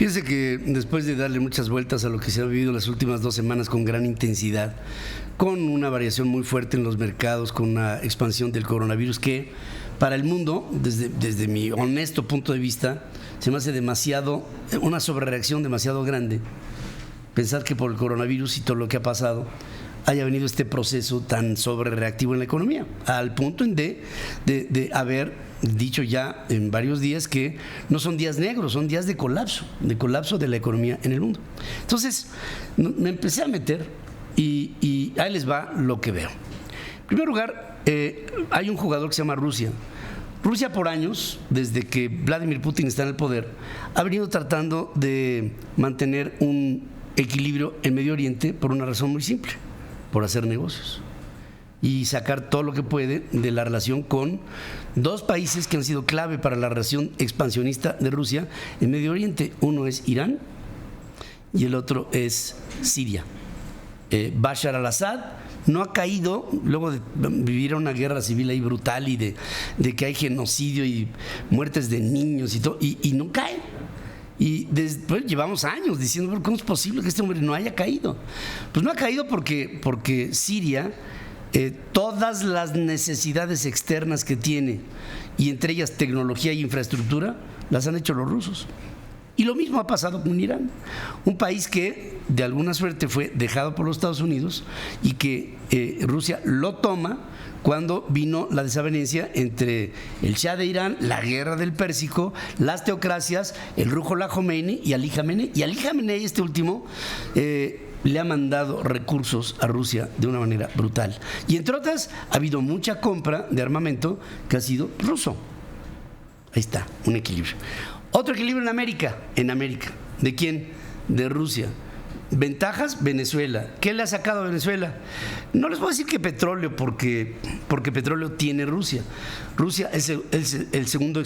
Fíjense que después de darle muchas vueltas a lo que se ha vivido las últimas 2 semanas con gran intensidad, con una variación muy fuerte en los mercados, con una expansión del coronavirus que para el mundo, desde mi honesto punto de vista, se me hace una sobrereacción demasiado grande. Pensar que por el coronavirus y todo lo que ha pasado haya venido este proceso tan sobrereactivo en la economía, al punto de haber dicho ya en varios días que no son días negros, son días de colapso de la economía en el mundo. Entonces me empecé a meter y ahí les va lo que veo. En primer lugar, hay un jugador que se llama Rusia. Rusia por años, desde que Vladimir Putin está en el poder, ha venido tratando de mantener un equilibrio en Medio Oriente por una razón muy simple: por hacer negocios y sacar todo lo que puede de la relación con 2 países que han sido clave para la relación expansionista de Rusia en Medio Oriente. Uno es Irán y el otro es Siria. Bashar al-Assad no ha caído luego de vivir una guerra civil ahí brutal y de que hay genocidio y muertes de niños y todo, y no cae. Y después llevamos años diciendo, ¿cómo es posible que este hombre no haya caído? Pues no ha caído porque Siria, todas las necesidades externas que tiene, y entre ellas tecnología e infraestructura, las han hecho los rusos. Y lo mismo ha pasado con Irán, un país que de alguna suerte fue dejado por los Estados Unidos y que Rusia lo toma cuando vino la desavenencia entre el Shah de Irán, la guerra del Pérsico, las teocracias, el Ruhollah Khomeini y Ali Khamenei. Y Ali Khamenei, este último, le ha mandado recursos a Rusia de una manera brutal. Y entre otras, ha habido mucha compra de armamento que ha sido ruso. Ahí está, un equilibrio. Otro equilibrio en América. ¿De quién? De Rusia. Ventajas, Venezuela. ¿Qué le ha sacado a Venezuela? No les voy a decir que petróleo, porque petróleo tiene Rusia. Rusia es el segundo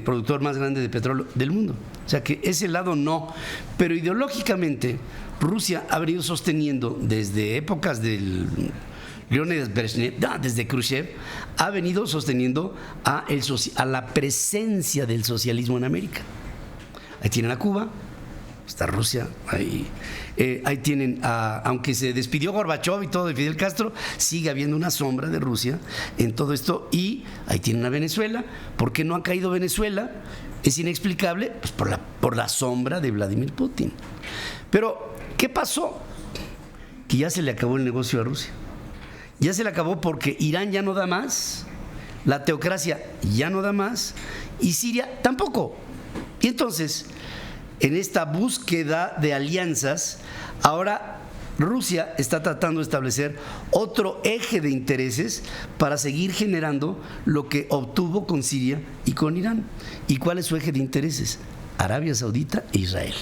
productor más grande de petróleo del mundo. O sea que ese lado no. Pero ideológicamente, Rusia ha venido sosteniendo desde épocas del Leónidas Brezhnev, desde Khrushchev, ha venido sosteniendo a la presencia del socialismo en América. Ahí tienen a Cuba, está Rusia, ahí tienen, aunque se despidió Gorbachov y todo de Fidel Castro, sigue habiendo una sombra de Rusia en todo esto. Y ahí tienen a Venezuela. ¿Por qué no ha caído Venezuela? Es inexplicable, pues por la sombra de Vladimir Putin. Pero, ¿qué pasó? Que ya se le acabó el negocio a Rusia. Ya se le acabó porque Irán ya no da más, la teocracia ya no da más y Siria tampoco. Y entonces, en esta búsqueda de alianzas, ahora Rusia está tratando de establecer otro eje de intereses para seguir generando lo que obtuvo con Siria y con Irán. ¿Y cuál es su eje de intereses? Arabia Saudita e Israel.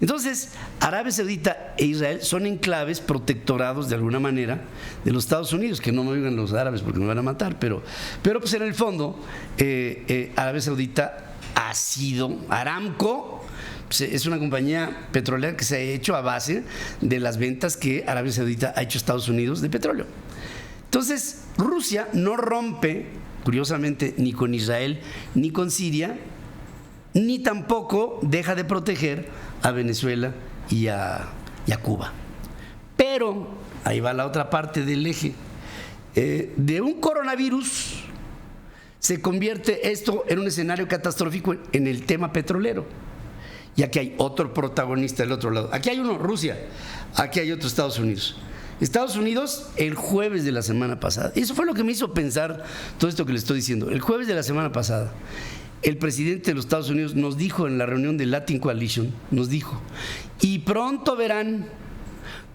Entonces, Arabia Saudita e Israel son enclaves protectorados de alguna manera de los Estados Unidos, que no me oigan los árabes porque me van a matar, pero pues en el fondo Arabia Saudita ha sido Aramco, pues es una compañía petrolera que se ha hecho a base de las ventas que Arabia Saudita ha hecho a Estados Unidos de petróleo. Entonces, Rusia no rompe, curiosamente, ni con Israel ni con Siria, ni tampoco deja de proteger a Venezuela y a Cuba. Pero ahí va la otra parte del eje. De un coronavirus se convierte esto en un escenario catastrófico en el tema petrolero. Y aquí hay otro protagonista del otro lado. Aquí hay uno, Rusia. Aquí hay otro, Estados Unidos. Estados Unidos el jueves de la semana pasada. Eso fue lo que me hizo pensar todo esto que les estoy diciendo. El jueves de la semana pasada, el presidente de los Estados Unidos nos dijo en la reunión de Latin Coalition, nos dijo, y pronto verán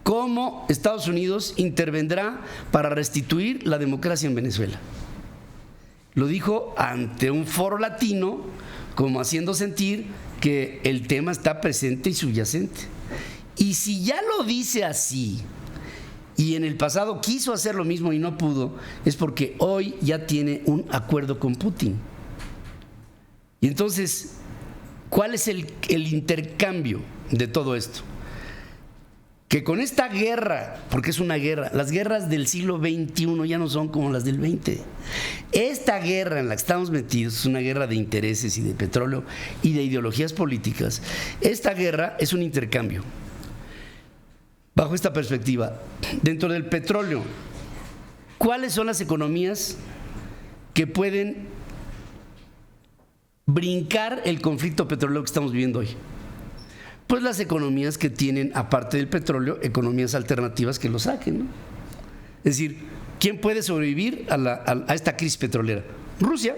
cómo Estados Unidos intervendrá para restituir la democracia en Venezuela. Lo dijo ante un foro latino, como haciendo sentir que el tema está presente y subyacente. Y si ya lo dice así, y en el pasado quiso hacer lo mismo y no pudo, es porque hoy ya tiene un acuerdo con Putin. Y entonces, ¿cuál es el intercambio de todo esto? que con esta guerra, porque es una guerra, las guerras del siglo XXI ya no son como las del XX. Esta guerra en la que estamos metidos es una guerra de intereses y de petróleo y de ideologías políticas. Esta guerra es un intercambio. Bajo esta perspectiva, dentro del petróleo, ¿cuáles son las economías que pueden brincar el conflicto petrolero que estamos viviendo hoy? Pues las economías que tienen, aparte del petróleo, economías alternativas que lo saquen, ¿no? Es decir, ¿quién puede sobrevivir a esta crisis petrolera? Rusia,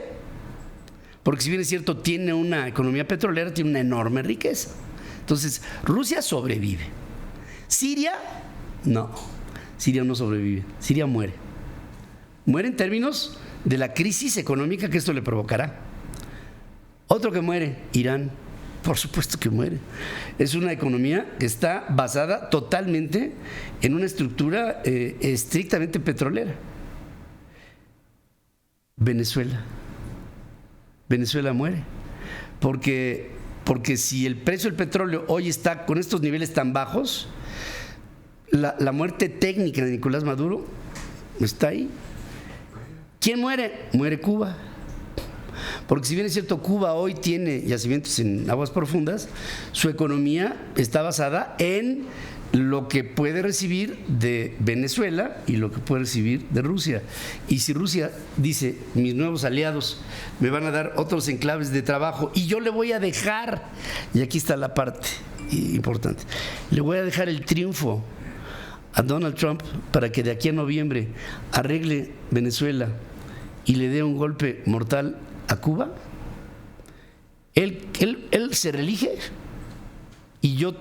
porque si bien es cierto, tiene una economía petrolera, tiene una enorme riqueza. Entonces, Rusia sobrevive. Siria, no. Siria no sobrevive, Siria muere. Muere en términos de la crisis económica que esto le provocará. Otro que muere, Irán. Por supuesto que muere. Es una economía que está basada totalmente en una estructura estrictamente petrolera. Venezuela muere. Porque si el precio del petróleo hoy está con estos niveles tan bajos, la muerte técnica de Nicolás Maduro está ahí. ¿Quién muere? Muere Cuba. Porque si bien es cierto, Cuba hoy tiene yacimientos en aguas profundas, su economía está basada en lo que puede recibir de Venezuela y lo que puede recibir de Rusia. Y si Rusia dice, mis nuevos aliados me van a dar otros enclaves de trabajo y yo le voy a dejar, y aquí está la parte importante, le voy a dejar el triunfo a Donald Trump para que de aquí a noviembre arregle Venezuela y le dé un golpe mortal a Cuba, él se reelige y yo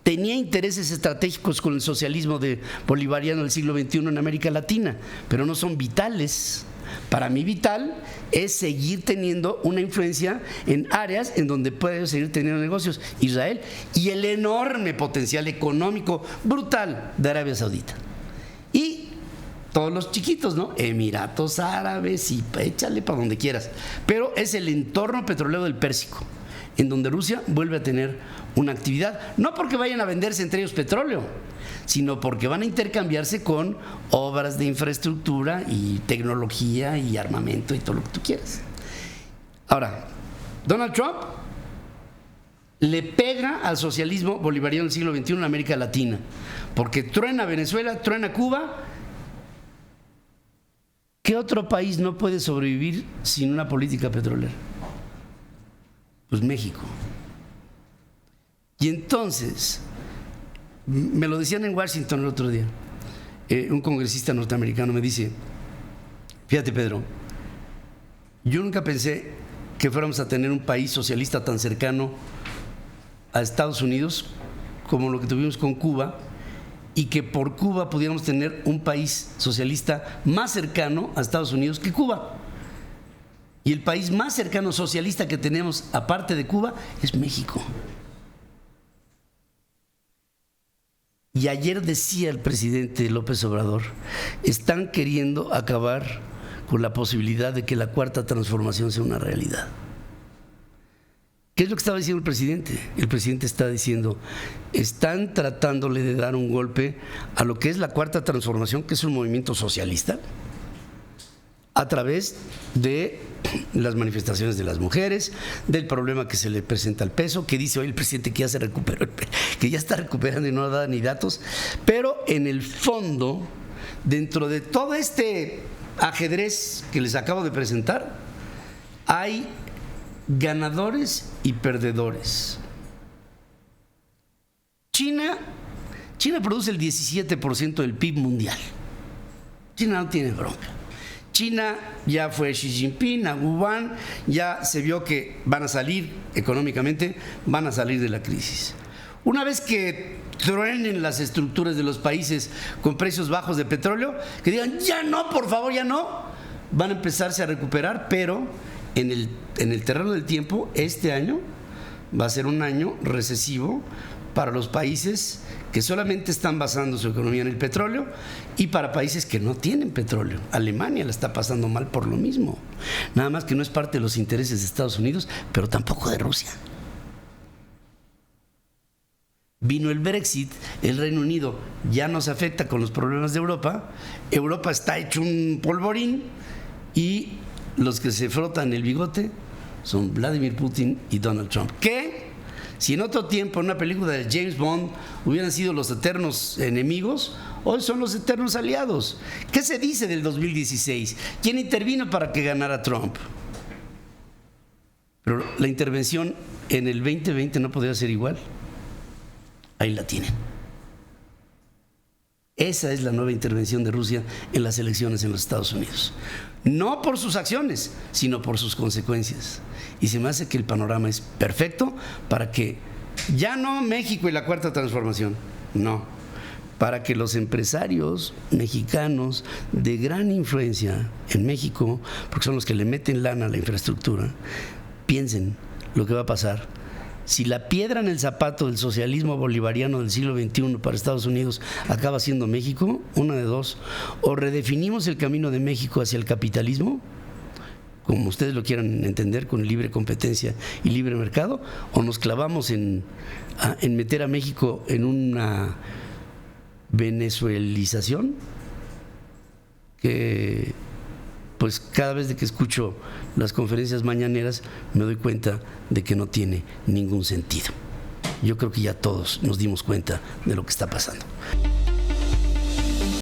tenía intereses estratégicos con el socialismo bolivariano del siglo XXI en América Latina, pero no son vitales. Para mí vital es seguir teniendo una influencia en áreas en donde puede seguir teniendo negocios, Israel y el enorme potencial económico brutal de Arabia Saudita. Y todos los chiquitos, ¿no? Emiratos Árabes y échale para donde quieras. Pero es el entorno petrolero del Pérsico, en donde Rusia vuelve a tener una actividad, no porque vayan a venderse entre ellos petróleo, sino porque van a intercambiarse con obras de infraestructura y tecnología y armamento y todo lo que tú quieras. Ahora, Donald Trump le pega al socialismo bolivariano del siglo XXI en América Latina, porque truena Venezuela, truena Cuba. ¿Qué otro país no puede sobrevivir sin una política petrolera? Pues México. Y entonces, me lo decían en Washington el otro día, un congresista norteamericano me dice, fíjate Pedro, yo nunca pensé que fuéramos a tener un país socialista tan cercano a Estados Unidos como lo que tuvimos con Cuba, y que por Cuba pudiéramos tener un país socialista más cercano a Estados Unidos que Cuba. Y el país más cercano socialista que tenemos, aparte de Cuba, es México. Y ayer decía el presidente López Obrador, están queriendo acabar con la posibilidad de que la cuarta transformación sea una realidad. ¿Qué es lo que estaba diciendo el presidente? El presidente está diciendo, están tratándole de dar un golpe a lo que es la cuarta transformación, que es un movimiento socialista, a través de las manifestaciones de las mujeres, del problema que se le presenta al peso, que dice hoy el presidente que ya se recuperó, que ya está recuperando y no da ni datos, pero en el fondo, dentro de todo este ajedrez que les acabo de presentar, hay ganadores y perdedores. China produce el 17% del PIB mundial. China no tiene bronca. China ya fue Xi Jinping a Wuhan, ya se vio que van a salir económicamente, van a salir de la crisis. Una vez que truenen las estructuras de los países con precios bajos de petróleo, que digan, ya no, por favor, ya no, van a empezarse a recuperar, pero en el terreno del tiempo, este año va a ser un año recesivo para los países que solamente están basando su economía en el petróleo y para países que no tienen petróleo. Alemania la está pasando mal por lo mismo. Nada más que no es parte de los intereses de Estados Unidos, pero tampoco de Rusia. Vino el Brexit, el Reino Unido ya nos afecta con los problemas de Europa, Europa está hecho un polvorín y los que se frotan el bigote son Vladimir Putin y Donald Trump. ¿Qué? Si en otro tiempo, en una película de James Bond, hubieran sido los eternos enemigos, hoy son los eternos aliados. ¿Qué se dice del 2016? ¿Quién intervino para que ganara Trump? Pero la intervención en el 2020 no podría ser igual. Ahí la tienen. Esa es la nueva intervención de Rusia en las elecciones en los Estados Unidos. No por sus acciones, sino por sus consecuencias. Y se me hace que el panorama es perfecto para que, ya no México y la cuarta transformación, no, para que los empresarios mexicanos de gran influencia en México, porque son los que le meten lana a la infraestructura, piensen lo que va a pasar. Si la piedra en el zapato del socialismo bolivariano del siglo XXI para Estados Unidos acaba siendo México, una de dos: o redefinimos el camino de México hacia el capitalismo, como ustedes lo quieran entender, con libre competencia y libre mercado, o nos clavamos en meter a México en una venezuelización que, pues, cada vez que escucho las conferencias mañaneras me doy cuenta de que no tiene ningún sentido. Yo creo que ya todos nos dimos cuenta de lo que está pasando.